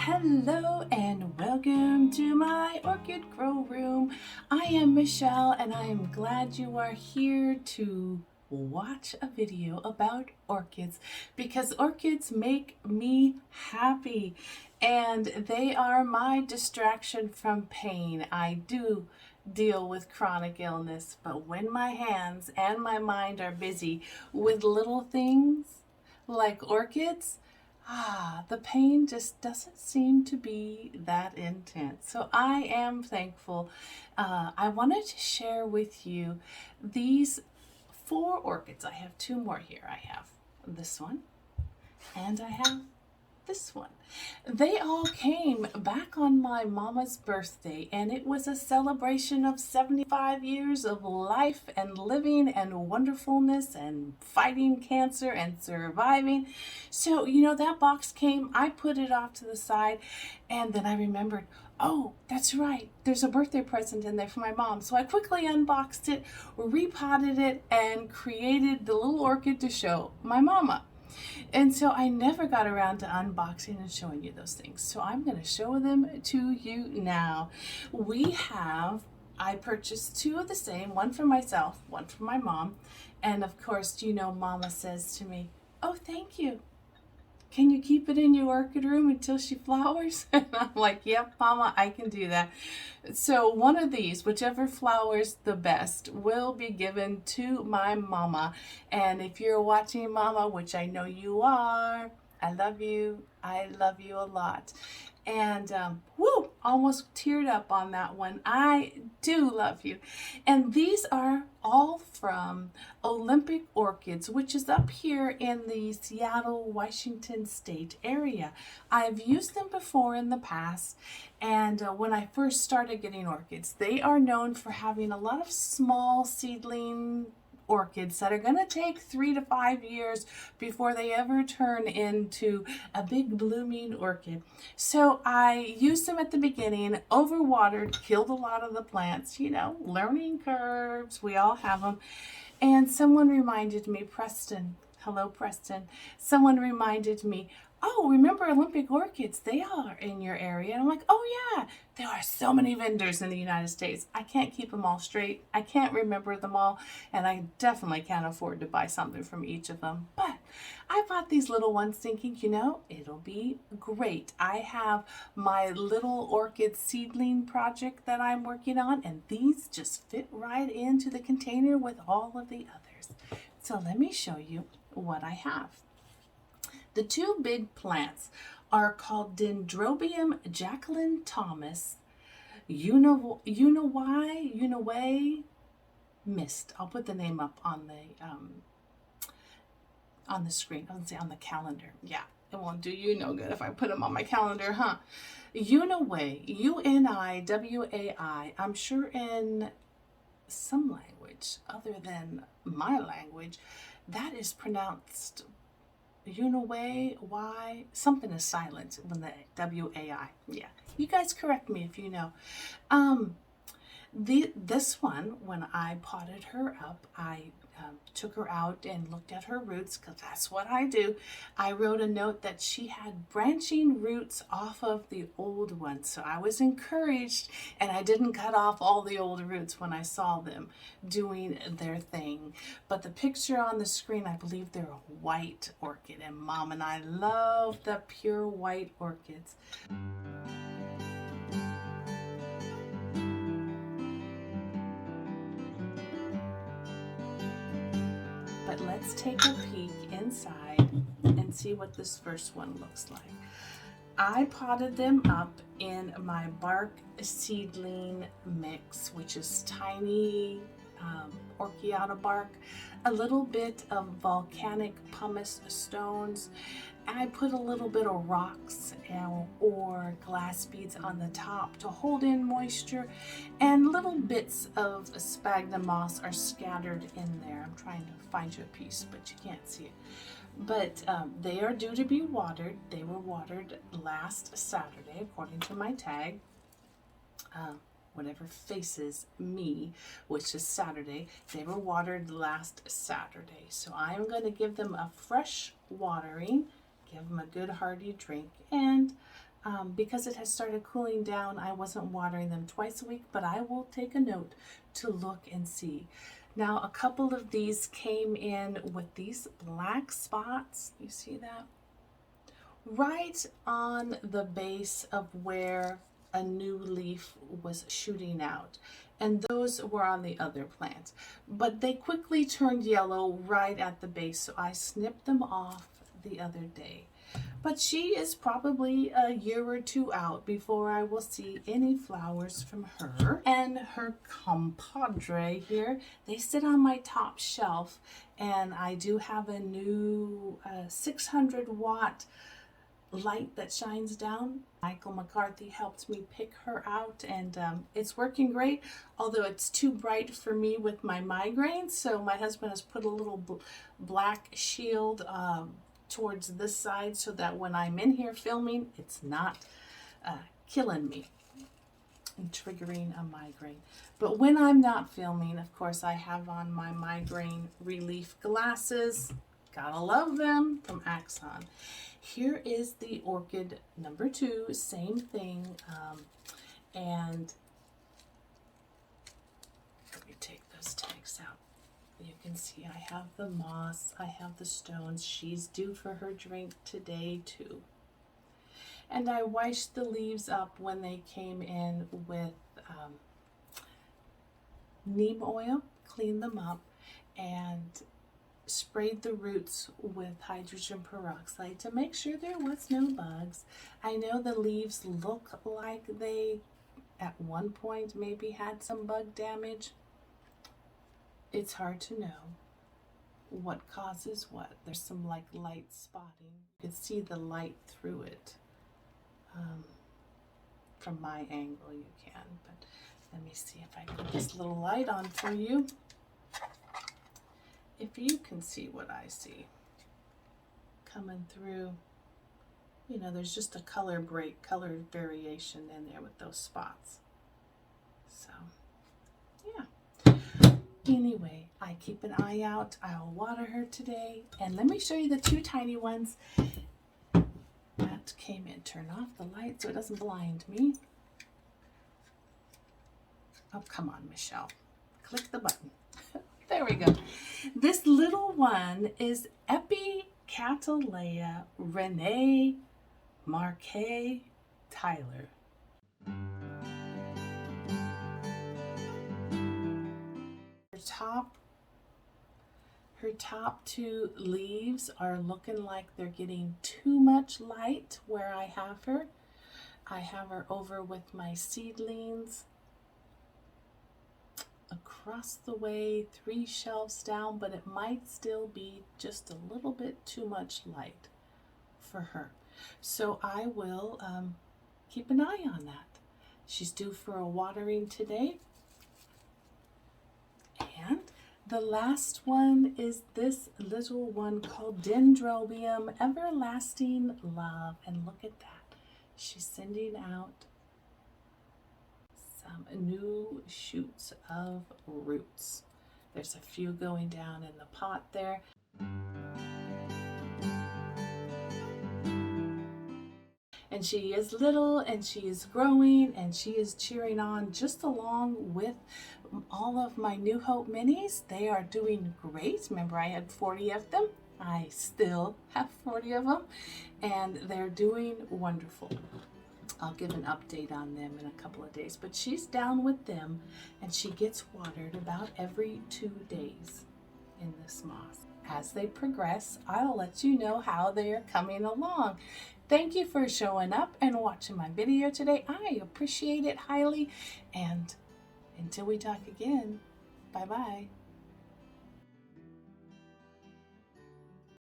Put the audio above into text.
Hello and welcome to my orchid grow room. I am Michelle and I am glad you are here to watch a video about orchids because orchids make me happy and they are my distraction from pain. I do deal with chronic illness, but when my hands and my mind are busy with little things like orchids, the pain just doesn't seem to be that intense. So I am thankful. I wanted to share with you these 4 orchids. I have 2 more here. I have this one and I have this one. They all came back on my mama's birthday, and it was a celebration of 75 years of life and living and wonderfulness and fighting cancer and surviving. So, that box came, I put it off to the side, and then I remembered, oh, that's right, there's a birthday present in there for my mom. So I quickly unboxed it, repotted it, and created the little orchid to show my mama. And so I never got around to unboxing and showing you those things. So I'm going to show them to you now. I purchased 2 of the same, one for myself, one for my mom. And of course, Mama says to me, oh, thank you. Can you keep it in your orchid room until she flowers? And I'm like, yep, Mama, I can do that. So one of these, whichever flowers the best, will be given to my mama. And if you're watching, Mama, which I know you are, I love you. I love you a lot. And almost teared up on that one. I do love you. And these are all from Olympic Orchids, which is up here in the Seattle, Washington state area. I've used them before in the past, and when I first started getting orchids, they are known for having a lot of small seedling orchids that are going to take 3 to 5 years before they ever turn into a big blooming orchid. So I used them at the beginning, overwatered, killed a lot of the plants, learning curves, we all have them. And someone reminded me, Preston, hello Preston, someone reminded me, oh, remember Olympic Orchids? They are in your area. And I'm like, oh yeah, there are so many vendors in the United States. I can't keep them all straight. I can't remember them all. And I definitely can't afford to buy something from each of them. But I bought these little ones thinking, it'll be great. I have my little orchid seedling project that I'm working on, and these just fit right into the container with all of the others. So let me show you what I have. The 2 big plants are called Dendrobium Jacqueline Thomas, Unaway Mist. I'll put the name up on the screen. I was say on the calendar. Yeah, it won't do you no good if I put them on my calendar, huh? Unaway, Uniwai. I'm sure in some language other than my language, that is pronounced Unaway, why? Something is silent when the W-A-I. Yeah, you guys correct me if you know. This one, when I potted her up, I took her out and looked at her roots, because that's what I do. I wrote a note that she had branching roots off of the old ones. So I was encouraged, and I didn't cut off all the old roots when I saw them doing their thing. But the picture on the screen, I believe they're a white orchid, and Mom and I love the pure white orchids. But let's take a peek inside and see what this first one looks like. I potted them up in my bark seedling mix, which is tiny orchiata bark, a little bit of volcanic pumice stones. I put a little bit of rocks or glass beads on the top to hold in moisture, and little bits of sphagnum moss are scattered in there. I'm trying to find you a piece, but you can't see it. But they are due to be watered. They were watered last Saturday, according to my tag. Whatever faces me, which is Saturday, they were watered last Saturday. So I'm going to give them a fresh watering, give them a good hearty drink, and Because it has started cooling down, I wasn't watering them twice a week, but I will take a note to look and see. Now, a couple of these came in with these black spots. You see that? Right on the base of where a new leaf was shooting out. And those were on the other plant. But they quickly turned yellow right at the base, so I snipped them off the other day. But she is probably a year or two out before I will see any flowers from her. And her compadre here, they sit on my top shelf, and I do have a new 600-watt light that shines down. Michael McCarthy helped me pick her out, and it's working great, although it's too bright for me with my migraines. So my husband has put a little black shield towards this side so that when I'm in here filming, it's not killing me and triggering a migraine. But when I'm not filming, of course, I have on my migraine relief glasses. Gotta love them, from Axon. Here is the orchid number 2, same thing. And let me take those tags out. You can see I have the moss, I have the stones. She's due for her drink today too. And I washed the leaves up when they came in with neem oil, cleaned them up, and sprayed the roots with hydrogen peroxide to make sure there was no bugs. I know the leaves look like they at one point maybe had some bug damage. It's hard to know what causes what. There's some like light spotting. You can see the light through it. From my angle you can, but let me see if I can put this little light on for you. If you can see what I see coming through, you know, there's just a color variation in there with those spots. So, yeah. Anyway, I keep an eye out. I'll water her today. And let me show you the 2 tiny ones that came in. Turn off the light so it doesn't blind me. Oh, come on, Michelle. Click the button. There we go. This little one is Epicattleya Renee Marquet Tyler. Her top 2 leaves are looking like they're getting too much light where I have her. I have her over with my seedlings across the way, 3 shelves down, but it might still be just a little bit too much light for her. So I will keep an eye on that. She's due for a watering today. And the last one is this little one called Dendrobium Everlasting Love. And look at that. She's sending out some new shoots of roots. There's a few going down in the pot there. And she is little, and she is growing, and she is cheering on just along with all of my New Hope minis. They are doing great. Remember, I had 40 of them. I still have 40 of them, and they're doing wonderful. I'll give an update on them in a couple of days, but she's down with them, and she gets watered about every 2 days in this moss. As they progress, I'll let you know how they are coming along. Thank you for showing up and watching my video today. I appreciate it highly, and until we talk again, bye-bye.